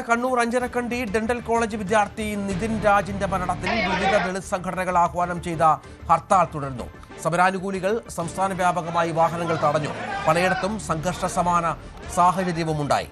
Kannur Anjarakandy dental college വിദ്യാർത്ഥി നിതിൻ രാജിന്റെ മരണത്തിൽ വിവിധ ദളിത് സംഘടനകൾ ആഹ്വാനം ചെയ്ത ഹർത്താൽ തുടരുന്നു. സമരാനുകൂലികൾ സംസ്ഥാന വ്യാപകമായി വാഹനങ്ങൾ തടഞ്ഞു. പലയിടത്തും സംഘർഷ സമാന സാഹചര്യവുമുണ്ടായി.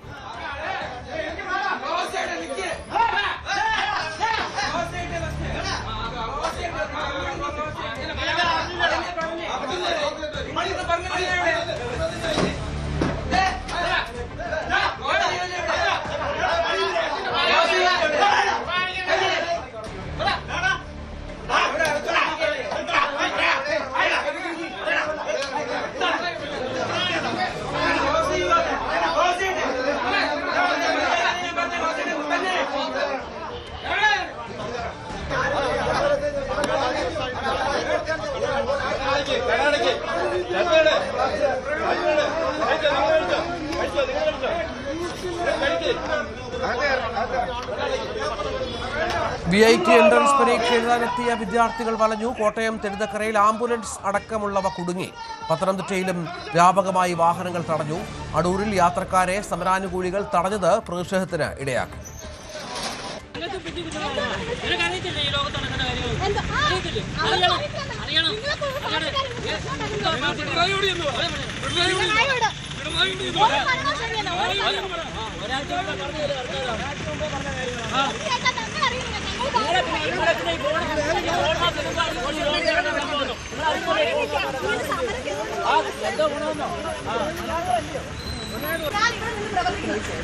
VIT എൻട്രൻസ് പരീക്ഷ എഴുതാനെത്തിയ വിദ്യാർത്ഥികൾ വലഞ്ഞു. കോട്ടയം തെരുതക്കരയിൽ ആംബുലൻസ് അടക്കമുള്ളവ കുടുങ്ങി. പത്തനംതിട്ടയിലും വ്യാപകമായി വാഹനങ്ങൾ തടഞ്ഞു. അടൂരിൽ യാത്രക്കാരെ സമരാനുകൂലികൾ തടഞ്ഞത് പ്രതിഷേധത്തിന് ഇടയാക്കി.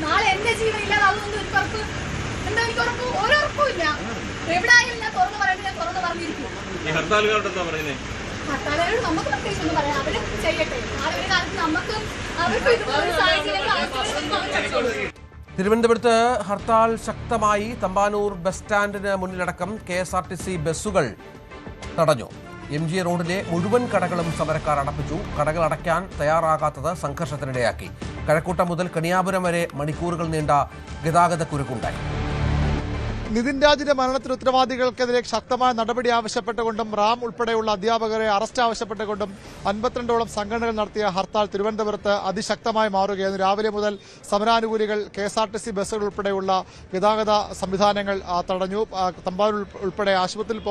നാളെ എന്റെ ജീവൻ ഇല്ലാതാവുമെന്ന് എനിക്ക് ഓരോർപ്പില്ല. എവിടെയായാലും ഞാൻ തുറന്നു പറയുന്നത് ഞാൻ തുറന്നു പറഞ്ഞിരിക്കും. ഹർത്താലുകാരോട് നമുക്ക് പ്രത്യേകിച്ച് ഒന്നും പറയാം. അവര് ചെയ്യട്ടെ. നാളെ ഒരു കാലത്ത് നമുക്ക് അവർക്ക് ഇതുപോലെ സാഹചര്യം. തിരുവനന്തപുരത്ത് ഹർത്താൽ ശക്തമായി. തമ്പാനൂർ ബസ് സ്റ്റാൻഡിന് മുന്നിലടക്കം KSRTC ബസ്സുകൾ തടഞ്ഞു. MG റോഡിലെ മുഴുവൻ കടകളും സമരക്കാർ അടപ്പിച്ചു. കടകൾ അടയ്ക്കാൻ തയ്യാറാകാത്തത് സംഘർഷത്തിനിടയാക്കി. കഴക്കൂട്ടം മുതൽ കണിയാപുരം വരെ മണിക്കൂറുകൾ നീണ്ട ഗതാഗതക്കുരുക്കുണ്ടായി. നിതിൻ രാജിന്റെ മരണത്തിന് ഉത്തരവാദികൾക്കെതിരെ ശക്തമായ നടപടി ആവശ്യപ്പെട്ടുകൊണ്ടും റാം ഉൾപ്പെടെയുള്ള അധ്യാപകരെ അറസ്റ്റ് ആവശ്യപ്പെട്ടുകൊണ്ടും 52ഓളം സംഘടനകൾ നടത്തിയ ഹർത്താൽ തിരുവനന്തപുരത്ത് അതിശക്തമായി മാറുകയായിരുന്നു. രാവിലെ മുതൽ സമരാനുകൂലികൾ KSRTC ബസ്സുകൾ ഉൾപ്പെടെയുള്ള ഗതാഗത സംവിധാനങ്ങൾ തടഞ്ഞു. തമ്പാനൂർ ഉൾപ്പെടെ ആശുപത്രിയിൽ